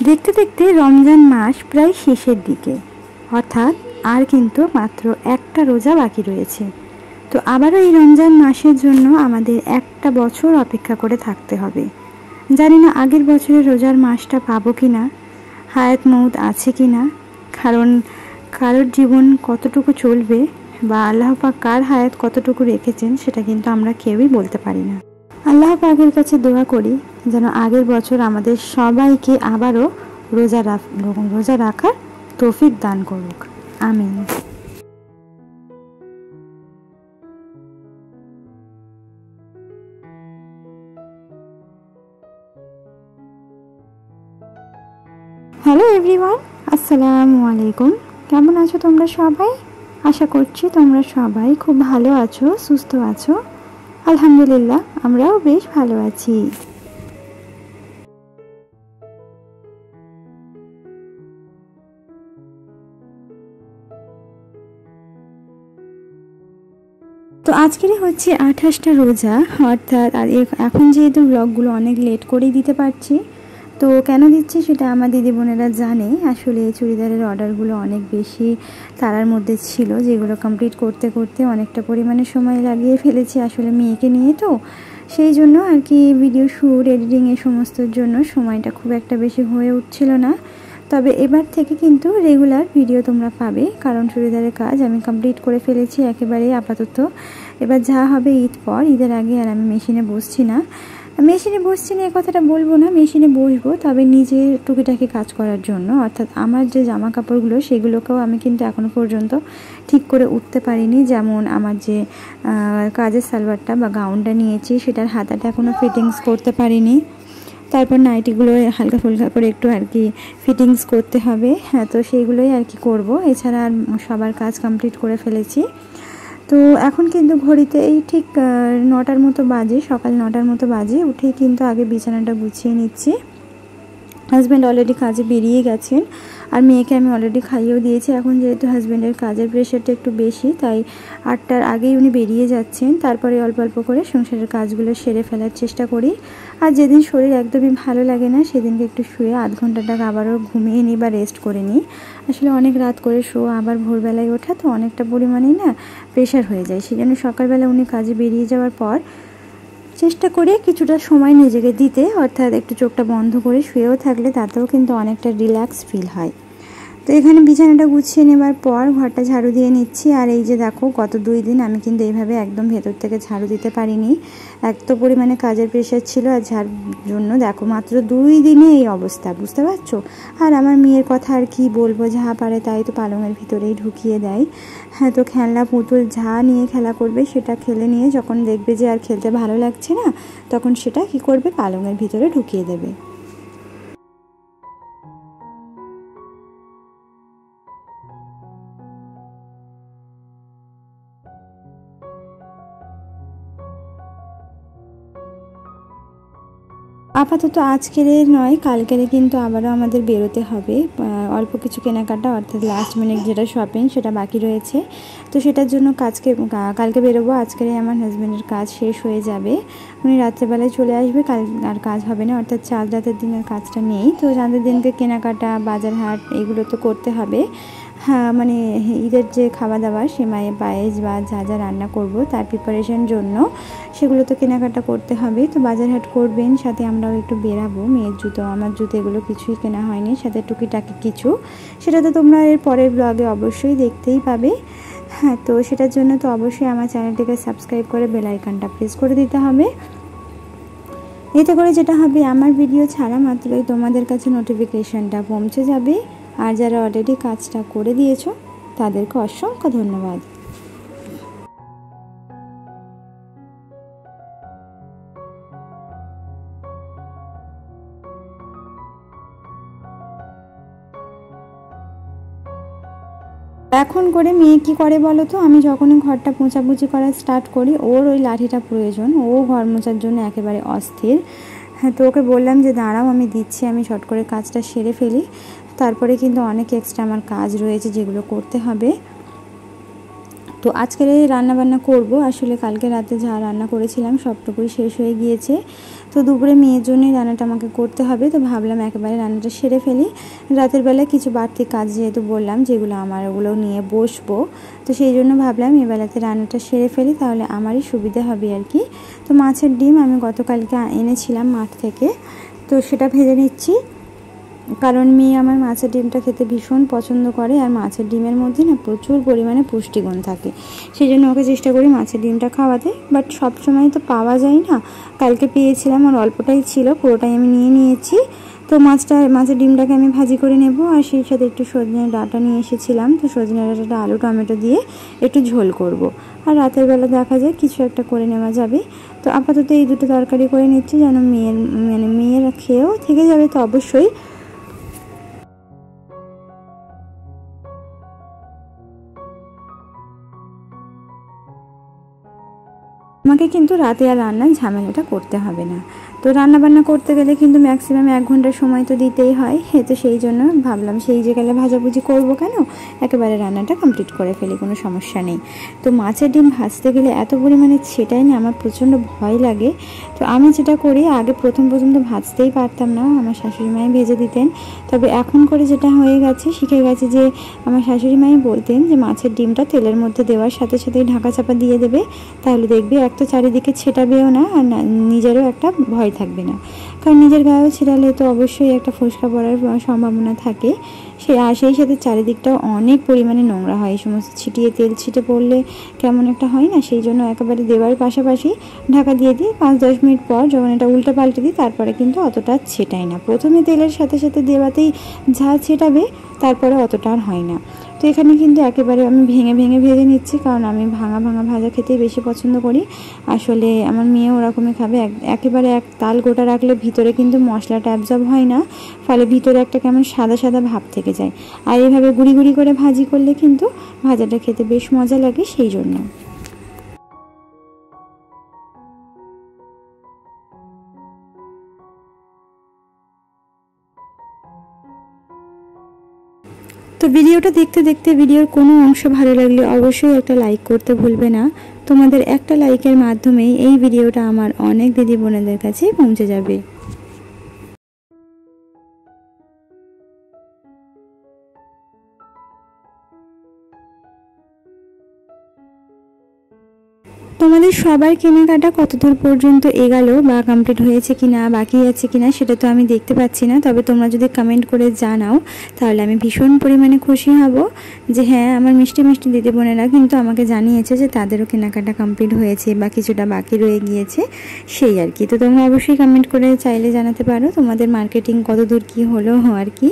দেখতে দেখতে রমজান মাস প্রায় শেষের দিকে, অর্থাৎ আর কিন্তু মাত্র একটা রোজা বাকি রয়েছে। তো আবারও এই রমজান মাসের জন্য আমাদের একটা বছর অপেক্ষা করে থাকতে হবে। জানি না আগের বছরের রোজার মাসটা পাবো কি না, হায়াত মউত আছে কি না, কারণ কারোর জীবন কতটুকু চলবে বা আল্লাহ পাক কার হায়াত কতটুকু রেখেছেন সেটা কিন্তু আমরা কেউই বলতে পারি না। আল্লাহ পাকের কাছে দোয়া করি যেন আগের বছর আমাদের সবাইকে আবারও রোজা রাখার তৌফিক দান করুক, আমিন। হ্যালো এভরিওয়ান, আসসালামু আলাইকুম। কেমন আছো তোমরা সবাই? আশা করছি তোমরা সবাই খুব ভালো আছো, সুস্থ আছো। আলহামদুলিল্লাহ, আমরাও বেশ ভালো আছি। তো আজকের হচ্ছে 28টা রোজা, অর্থাৎ এখন যেহেতু ব্লগগুলো অনেক লেট করেই দিতে পারছি, তো কেন দিচ্ছি সেটা আমার দিদি বোনেরা জানে। আসলে চুড়িদারের অর্ডারগুলো অনেক বেশি তারার মধ্যে ছিল, যেগুলো কমপ্লিট করতে করতে অনেকটা পরিমাণে সময় লাগিয়ে ফেলেছি আসলে মেয়েকে নিয়ে। তো সেই জন্য আর কি ভিডিও শ্যুট, এডিটিং এ সমস্তর জন্য সময়টা খুব একটা বেশি হয়ে উঠছিল না। তবে এবার থেকে কিন্তু রেগুলার ভিডিও তোমরা পাবে, কারণ চুড়িদারের কাজ আমি কমপ্লিট করে ফেলেছি একেবারেই আপাতত। এবার যা হবে ঈদ পর, ঈদের আগে আর আমি মেশিনে বসছি না এ কথাটা বলবো না, মেশিনে বসবো, তবে নিজের টুকিটাকি কাজ করার জন্য। অর্থাৎ আমার যে জামা কাপড়গুলো সেগুলোকেও আমি কিন্তু এখনও পর্যন্ত ঠিক করে উঠতে পারিনি। যেমন আমার যে কাজের সালোয়ারটা বা গাউনটা নিয়েছি সেটার হাতাটা এখনও ফিটিংস করতে পারিনি। তারপর নাইটিগুলো হালকা ফুলকা করে একটু আর কি ফিটিংস করতে হবে। হ্যাঁ, তো সেইগুলোই আর কি করবো। এছাড়া আর সবার কাজ কমপ্লিট করে ফেলেছি। তো এখন কিন্তু ঘড়িতে এই ঠিক 9টার মতো বাজে, সকাল 9টার মতো বাজে। উঠেই কিন্তু আগে বিছানাটা গুছিয়ে নিচ্ছি। হাজব্যান্ড অলরেডি কাজে বেরিয়ে গেছেন, আর মেয়েকে আমি অলরেডি খাইয়েও দিয়েছি। এখন যেহেতু হাজব্যান্ডের কাজের প্রেশারটা একটু বেশি, তাই 8টার আগেই উনি বেরিয়ে যাচ্ছেন। তারপরে অল্প অল্প করে সংসারের কাজগুলো সেরে ফেলার চেষ্টা করি। আর যেদিন শরীর একদমই ভালো লাগে না সেদিনকে একটু শুয়ে আধ ঘন্টাটা আবারও ঘুমিয়ে নিই বা রেস্ট করে নিই। আসলে অনেক রাত করে শোয়া, আবার ভোরবেলায় ওঠা, তো অনেকটা পরিমাণেই না প্রেশার হয়ে যায়। সেই জন্য সকালবেলা উনি কাজে বেরিয়ে যাওয়ার পর চেষ্টা করে কিছুটা সময় নিজেকে দিতে, অর্থাৎ একটু চোখটা বন্ধ করে শুয়েও থাকলে তাতেও কিন্তু অনেকটা রিল্যাক্স ফিল হয়। তো এখানে বিছানাটা গুছিয়ে নেবার পর ঘরটা ঝাড়ু দিয়ে নিচ্ছি। আর এই যে দেখো, গত 2 দিন আমি কিন্তু এইভাবে একদম ভেতর থেকে ঝাড়ু দিতে পারিনি, এত পরিমাণে কাজের প্রেশার ছিল। আর যার জন্য দেখো মাত্র 2 দিনে এই অবস্থা, বুঝতে পারছো। আর আমার মেয়ের কথা আর কি বলবো, যা পারে তাই তো পালঙের ভিতরেই ঢুকিয়ে দেয়। হ্যাঁ, তো খেলনা পুতুল যা নিয়ে খেলা করবে সেটা খেলে নিয়ে যখন দেখবে যে আর খেলতে ভালো লাগছে না, তখন সেটা কি করবে, পালঙের ভিতরে ঢুকিয়ে দেবে। আপাতত আজকের নয়, কালকের কিন্তু আবারও আমাদের বেরোতে হবে। অল্প কিছু কেনাকাটা, অর্থাৎ লাস্ট মিনিট যেটা শপিং সেটা বাকি রয়েছে। তো সেটার জন্য কালকে বেরোবো। আজকের আমার হাজব্যান্ডের কাজ শেষ হয়ে যাবে, উনি রাত্রেবেলায় চলে আসবে। কাল আর কাজ হবে না, অর্থাৎ চাঁদ রাতের দিনের কাজটা নেই। তো চাঁদের দিনকে কেনাকাটা, বাজার হাট এগুলো তো করতে হবে। হ্যাঁ, মানে ঈদের যে খাওয়া দাওয়া, সেমাই পায়েস বা যা যা রান্না করব তার প্রিপারেশন জন্য সেগুলো তো কেনাকাটা করতে হবে। তো বাজার হাট করবেন, সাথে আমরাও একটু বেরাবো। মেয়ের জুতো, আমার জুতো এগুলো কিছুই কেনা হয়নি, সাথে টুকিটাকি কিছু, সেটা তো তোমরা এর পরের ব্লগে অবশ্যই দেখতেই পাবে। হ্যাঁ, তো সেটার জন্য তো অবশ্যই আমার চ্যানেলটিকে সাবস্ক্রাইব করে বেল আইকনটা প্রেস করে দিতে হবে। এতে করে যেটা হবে, আমার ভিডিও ছাড়া মাত্রই তোমাদের কাছে নোটিফিকেশানটা পৌঁছে যাবে। আর যারা অলরেডি কাজটা করে দিয়েছো তাদেরকে অসংখ্য ধন্যবাদ। এখন করে মেয়ে কি করে বলো তো, আমি যখনই ঘরটা পোঁচাপুচি করা স্টার্ট করি, ওর ওই লাঠিটা প্রয়োজন। ও ঘর মোছার জন্য একেবারে অস্থির। হ্যাঁ, তো ওকে বললাম যে দাঁড়াও, আমি দিচ্ছি, আমি শর্ট করে কাজটা সেরে ফেলি। তারপরে কিন্তু অনেক এক্সট্রা আমার কাজ রয়েছে যেগুলো করতে হবে। তো আজকের রান্না বান্না করব। আসলে কালকে রাতে যা রান্না করেছিলাম সবটুকুই শেষ হয়ে গিয়েছে। তো দুপুরে মেয়ের জন্যই রান্নাটা আমাকে করতে হবে, তো ভাবলাম একেবারে রান্নাটা সেরে ফেলি। রাতের বেলায় কিছু বাড়তি কাজ যেহেতু বললাম যেগুলো আমার, ওগুলো নিয়ে বসবো, তো সেই জন্য ভাবলাম এবেলাতে রান্নাটা সেরে ফেলি, তাহলে আমারই সুবিধা হবে আর কি। তো মাছের ডিম আমি গতকালকে এনেছিলাম মাঠ থেকে, তো সেটা ভেজে নিচ্ছি, কারণ মেয়ে আমার মাছের ডিমটা খেতে ভীষণ পছন্দ করে। আর মাছের ডিমের মধ্যে না প্রচুর পরিমাণে পুষ্টিগুণ থাকে, সেই জন্য ওকে চেষ্টা করি মাছের ডিমটা খাওয়াতে। বাট সব সময় তো পাওয়া যায় না, কালকে পেয়েছিলাম আর অল্পটাই ছিল, পুরোটাই আমি নিয়ে নিয়েছি। তো মাছের ডিমটাকে আমি ভাজি করে নেব, আর সেই সাথে একটু সজনের ডাঁটা নিয়ে এসেছিলাম, তো সজনের ডাঁটাটা আলু টমেটো দিয়ে একটু ঝোল করব। আর রাতের বেলা দেখা যায় কিছু একটা করে নেওয়া যাবে। তো আপাতত এই দুটো তরকারি করে নিচ্ছি, যেন মেয়েরা খেয়েও থেকে যাবে তো অবশ্যই। আমাকে কিন্তু রাতে আর রান্নার ঝামেলাটা করতে হবে না। তো রান্না বান্না করতে গেলে কিন্তু ম্যাক্সিমাম 1 ঘন্টার সময় তো দিতেই হয়, তো সেই জন্য ভাবলাম সেই জায়গায় ভাজাভুজি করব কেন, একেবারে রান্নাটা কমপ্লিট করে ফেলি, কোনো সমস্যা নেই। তো মাছের ডিম ভাজতে গেলে এত পরিমাণে ছেটাই না, আমার প্রচণ্ড ভয় লাগে। তো আমি যেটা করি, আগে প্রথম তো ভাজতেই পারতাম না, আমার শাশুড়ি মাই ভেজে দিতেন। তবে এখন করে যেটা হয়ে গেছে, শিখে গেছে যে আমার শাশুড়ি মাই বলতেন যে মাছের ডিমটা তেলের মধ্যে দেওয়ার সাথে সাথেই ঢাকা চাপা দিয়ে দেবে, তাহলে দেখবি এক তো চারিদিকে ছেটাবেও না, আর নিজেরও একটা ভয় থাকবে না। কারণ নিজের গায়েও ছেটালে তো অবশ্যই একটা ফোসকা পড়ার সম্ভাবনা থাকে, সেই সাথে চারিদিকটাও অনেক পরিমাণে নোংরা হয়, এই সমস্ত তেল ছিটে পড়লে কেমন একটা হয় না, সেই জন্য একেবারে দেওয়ার পাশাপাশি ঢাকা দিয়ে দিই। 5-10 মিনিট পর যখন এটা উল্টে পাল্টে দিই, তারপরে কিন্তু অতটা ছেটাই না। প্রথমে তেলের সাথে সাথে দেওয়াতেই যা ছেটাবে, তারপরে অতটা আর হয় না। তো এখানে কিন্তু একেবারে আমি ভেঙে ভেজে নিচ্ছি, কারণ আমি ভাঙা ভাজা খেতেই বেশি পছন্দ করি। আসলে আমার মেয়ে ওরকমই খাবে, একেবারে এক তাল গোটা রাখলে ভিতরে কিন্তু মশলাটা অ্যাবজর্ব হয় না, ফলে ভিতরে একটা কেমন সাদা সাদা ভাব থেকে যায়। আর এইভাবে গুঁড়ি করে ভাজি করলে কিন্তু ভাজাটা খেতে বেশ মজা লাগে, সেই জন্য। তো ভিডিওটা দেখতে ভিডিওর কোনো অংশ ভালো লাগলে অবশ্যই একটা লাইক করতে ভুলবে না। তোমাদের একটা লাইকের মাধ্যমেই এই ভিডিওটা আমার অনেক দিদি বোনেদের কাছে পৌঁছে যাবে। তোমাদের সবার কেনাকাটা কতদূর পর্যন্ত এগালো বা কমপ্লিট হয়েছে কিনা, বাকি আছে কিনা, সেটা তো আমি দেখতে পাচ্ছি না। তবে তোমরা যদি কমেন্ট করে জানাও, তাহলে আমি ভীষণ পরিমাণে খুশি হব যে হ্যাঁ, আমার মিষ্টি দিদি বোনেরা কিন্তু আমাকে জানিয়েছে যে তাদেরও কেনাকাটা কমপ্লিট হয়েছে বা কিছুটা বাকি রয়ে গিয়েছে, সেই আর কি। তো তোমরা অবশ্যই কমেন্ট করে চাইলে জানাতে পারো তোমাদের মার্কেটিং কতদূর কি হলো আর কি।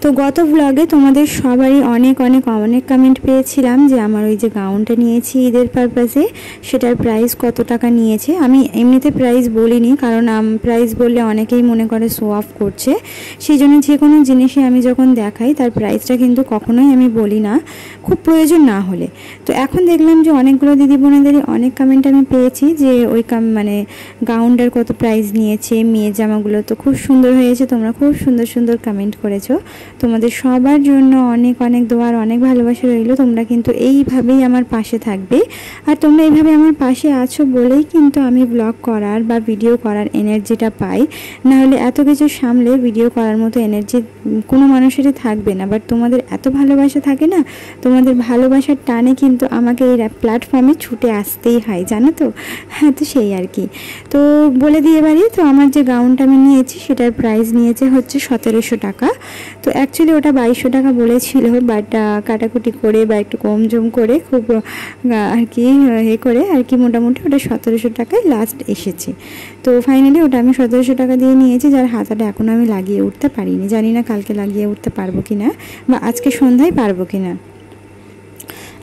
তো গত ব্লগে তোমাদের সবারই অনেক কমেন্ট পেয়েছিলাম যে আমার ওই যে গাউনটা নিয়েছি ঈদের পারপাসে, সেটার প্রাইস কত টাকা নিয়েছে। আমি এমনিতে প্রাইস বলিনি, কারণ প্রাইস বললে অনেকেই মনে করে শো অফ করছে, সেই জন্য যে কোনো জিনিসে আমি যখন দেখাই তার প্রাইসটা কিন্তু কখনোই আমি বলি না, খুব প্রয়োজন না হলে। তো এখন দেখলাম যে অনেকগুলো দিদি বোনেদেরই অনেক কমেন্ট আমি পেয়েছি যে ওই গাউনটার কত প্রাইস নিয়েছে। মেয়ের জামাগুলো তো খুব সুন্দর হয়েছে, তোমরা খুব সুন্দর কমেন্ট করেছো। তোমাদের সবার জন্য অনেক দোয়ার অনেক ভালোবাসা রইল। তোমরা কিন্তু এইভাবেই আমার পাশে থাকবে, আর তোমরা এইভাবে আমার পাশে আছো বলেই কিন্তু আমি ব্লগ করার বা ভিডিও করার এনার্জিটা পাই। নাহলে এত কিছু সামলে ভিডিও করার মতো এনার্জি কোনো মানুষেরই থাকবে না। বাট তোমাদের এত ভালোবাসা থাকে না, তোমাদের ভালোবাসার টানে কিন্তু আমাকে এই প্ল্যাটফর্মে ছুটে আসতেই হয়, জানো তো। হ্যাঁ, তো সেই আর কি। তো বলে দিয়ে পারি, তো আমার যে গাউনটা আমি নিয়েছি সেটার প্রাইস নিয়েছে হচ্ছে 1700 টাকা। তো অ্যাকচুয়ালি ওটা 2200 টাকা বলেছিল, বাট কাটাকুটি করে বা একটু কম জম করে খুব আর কি করে আর কি মোটামুটি ওটা 1700 টাকায় লাস্ট এসেছে। তো ফাইনালি ওটা আমি 1700 টাকা দিয়ে নিয়েছি, যার হাতাটা এখনও আমি লাগিয়ে উঠতে পারিনি। জানি না কালকে লাগিয়ে উঠতে পারবো কিনা বা আজকে সন্ধ্যায় পারবো কিনা।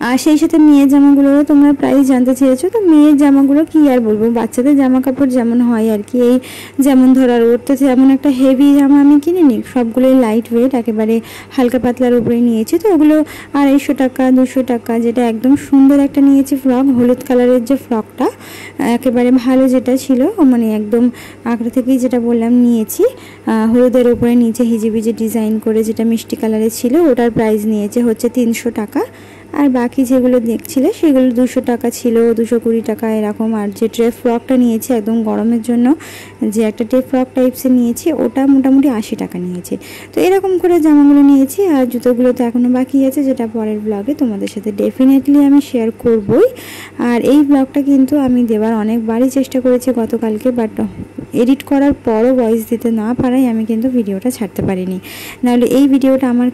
আর সেই সাথে মেয়ের জামাগুলোরও তোমরা প্রাইস জানতে চেয়েছো। তো মেয়ের জামাগুলো কি আর বলবো, বাচ্চাদের জামা কাপড় যেমন হয় আর কি, এই যেমন ধরার ওর তো যেমন একটা হেভি জামা আমি কিনিনি, সবগুলোই লাইট ওয়েট একেবারে হালকা পাতলার উপরে নিয়েছি। তো ওগুলো 250 টাকা 200 টাকা। যেটা একদম সুন্দর একটা নিয়েছি ফ্রক, হলুদ কালারের যে ফ্রকটা একেবারে ভালো যেটা ছিল, মানে একদম আঁকড়া থেকেই যেটা বললাম নিয়েছি, হলুদের উপরে নিচে হিজিবিজি ডিজাইন করে যেটা মিষ্টি কালারের ছিল, ওটার প্রাইস নিয়েছে হচ্ছে 300 টাকা। আর বাকি যেগুলো দেখছিলে সেগুলো 200 টাকা ছিল, 220 টাকা এরকম। আর যে ট্রে ফ্রকটা নিয়েছি একদম গরমের জন্য, যে একটা ট্রে ফ্রক টাইপসের নিয়েছি, ওটা মোটামুটি 80 টাকা নিয়েছে। তো এরকম করে জামাগুলো নিয়েছি। আর জুতোগুলো তো এখনও বাকি আছে, যেটা পরের ব্লগে তোমাদের সাথে ডেফিনেটলি আমি শেয়ার করবই। আর এই ব্লগটা কিন্তু আমি দেওয়ার অনেকবারই চেষ্টা করেছি গতকালকে, বাট এডিট করার পরও ভয়েস দিতে না পারায় আমি কিন্তু ভিডিওটা ছাড়তে পারিনি। নাহলে এই ভিডিওটা আমার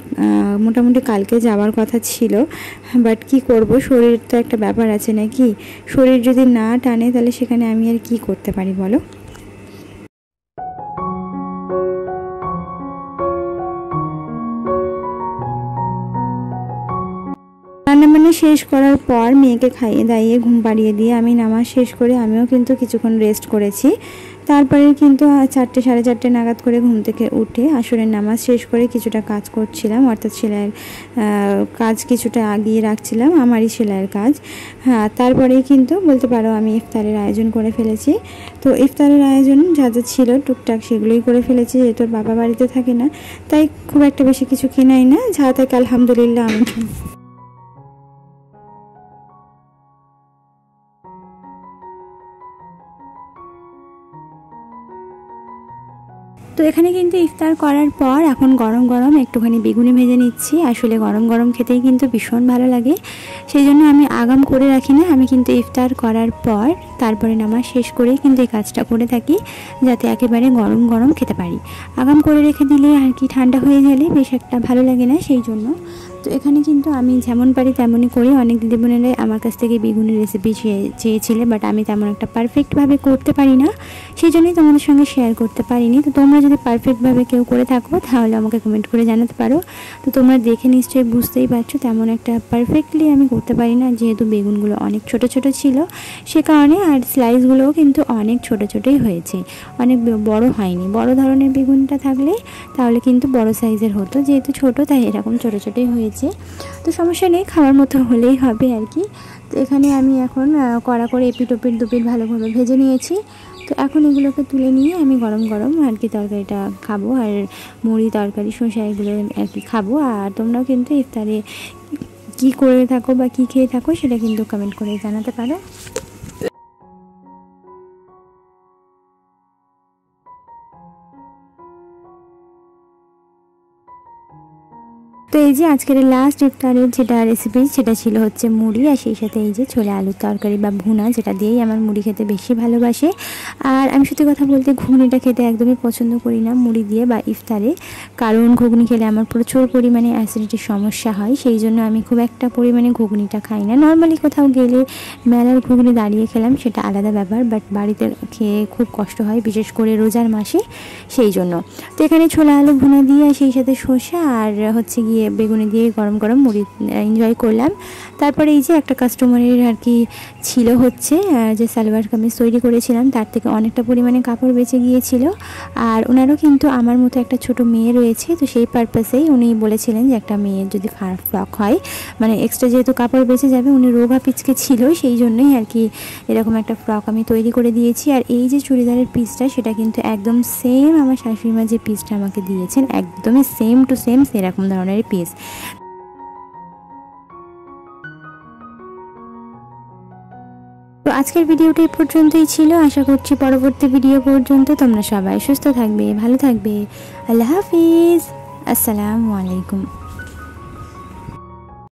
মোটামুটি কালকে যাওয়ার কথা ছিল, বাট কি করব, শরীর তো একটা ব্যাপার আছে নাকি, শরীর যদি না টানে তাহলে সেখানে আমি আর কি করতে পারি বলো। রান্নাবান্না শেষ করার পর মেয়েকে খাইয়ে দাইয়ে ঘুম পাড়িয়ে দিয়ে আমি নামাজ শেষ করে আমিও কিন্তু কিছুক্ষণ রেস্ট করেছি। তারপরে কিন্তু 4টে 4:30 নাগাদ করে ঘুম থেকে উঠে আসরের নামাজ শেষ করে কিছুটা কাজ করছিলাম, অর্থাৎ সেলাইয়ের কাজ কিছুটা আগিয়ে রাখছিলাম, আমারই সেলাইয়ের কাজ। হ্যাঁ, তারপরেই কিন্তু বলতে পারো আমি ইফতারের আয়োজন করে ফেলেছি। তো ইফতারের আয়োজন যা যা ছিল টুকটাক সেগুলোই করে ফেলেছি, যেহেতু বাবা বাড়িতে থাকে না, তাই খুব একটা বেশি কিছু কেনাই না, যা থাকে আলহামদুলিল্লাহ আমি। তো এখানে কিন্তু ইফতার করার পর এখন গরম গরম একটুখানি বেগুনি ভেজে নিচ্ছি। আসলে গরম গরম খেতেই কিন্তু ভীষণ ভালো লাগে, সেই জন্য আমি আগাম করে রাখি না, আমি কিন্তু ইফতার করার পর তারপরে নামাজ শেষ করেই কিন্তু এই কাজটা করে থাকি, যাতে একেবারে গরম গরম খেতে পারি। আগাম করে রেখে দিলে আর কি ঠান্ডা হয়ে গেলে বেশ একটা ভালো লাগে না, সেই জন্য। তো এখানে কিন্তু আমি যেমন পারি তেমনই করি। অনেক দিদিবোনেরাই আমার কাছ থেকে বেগুনের রেসিপি চেয়েছিলে, বাট আমি তেমন একটা পারফেক্টভাবে করতে পারি না, সেই জন্যই তোমাদের সঙ্গে শেয়ার করতে পারিনি। তো তোমরা যদি পারফেক্টভাবে কেউ করে থাকো তাহলে আমাকে কমেন্ট করে জানাতে পারো। তো তোমরা দেখে নিশ্চয়ই বুঝতেই পারছো তেমন একটা পারফেক্টলি আমি করতে পারি না, যেহেতু বেগুনগুলো অনেক ছোট ছোট ছিল সে কারণে। আর স্লাইসগুলোও কিন্তু অনেক ছোট ছোটই হয়েছে, অনেক বড় হয়নি। বড় ধরনের বেগুনটা থাকলে তাহলে কিন্তু বড় সাইজের হতো, যেহেতু ছোট তাই এরকম ছোট ছোটই হয়েছে। তো সমস্যা নেই, খাওয়ার মতো হলেই হবে আর কি। তো এখানে আমি এখন কড়া করে এপিট ওপিট দুপিট ভালোভাবে ভেজে নিয়েছি। তো এখন এগুলোকে তুলে নিয়ে আমি গরম গরম আর কি তরকারিটা খাবো, আর মুড়ি তরকারি শসা এগুলো আর কি খাবো। আর তোমরাও কিন্তু ইফতারে কী করে থাকো বা কী খেয়ে থাকো সেটা কিন্তু কমেন্ট করে জানাতে পারো। তো এই যে আজকের লাস্ট ইফতারের যেটা রেসিপি সেটা ছিল হচ্ছে মুড়ি, আর সেই সাথে এই যে ছোলা আলুর তরকারি বা ভুনা, যেটা দিয়েই আমার মুড়ি খেতে বেশি ভালোবাসে। আর আমি সত্যি কথা বলতে ঘুগনিটা খেতে একদমই পছন্দ করি না মুড়ি দিয়ে বা ইফতারে, কারণ ঘুগনি খেলে আমার প্রচুর পরিমাণে অ্যাসিডিটির সমস্যা হয়, সেই জন্য আমি খুব একটা পরিমাণে ঘুগনিটা খাই না। নর্মালি কোথাও গেলে মেলার ঘুগনি দাঁড়িয়ে খেলাম সেটা আলাদা ব্যাপার, বাট বাড়িতে খেয়ে খুব কষ্ট হয়, বিশেষ করে রোজার মাসে, সেই জন্য। তো এখানে ছোলা আলু ভুনা দিয়ে সেই সাথে শসা আর হচ্ছে গিয়ে বেগুনি দিয়ে গরম গরম মুড়ি এনজয় করলাম। তারপরে এই যে একটা কাস্টমারের আর কি ছিল হচ্ছে যে সালোয়ার কামিজ তৈরি করেছিলাম, তার থেকে অনেকটা পরিমাণে কাপড় বেঁচে গিয়েছিল। আর ওনারও কিন্তু আমার মতো একটা ছোট মেয়ে রয়েছে, তো সেই পারপাসেই উনি বলেছিলেন যে একটা মেয়ের যদি ফ্রক হয়, মানে এক্সট্রা যেহেতু কাপড় বেঁচে যাবে, উনি রোগা পিচকে ছিল, সেই জন্যই আর কি এরকম একটা ফ্রক আমি তৈরি করে দিয়েছি। আর এই যে চুড়িদারের পিসটা সেটা কিন্তু একদম সেম আমার শাশুড়িমা যে পিসটা আমাকে দিয়েছেন, একদমই সেম টু সেম সেরকম ধরনের পিস। তো আজকের ভিডিওটা এই পর্যন্তই ছিল। আশা করছি পরবর্তী ভিডিও পর্যন্ত তোমরা সবাই সুস্থ থাকবে, ভালো থাকবে। আল্লাহ হাফিজ, আসসালামু আলাইকুম।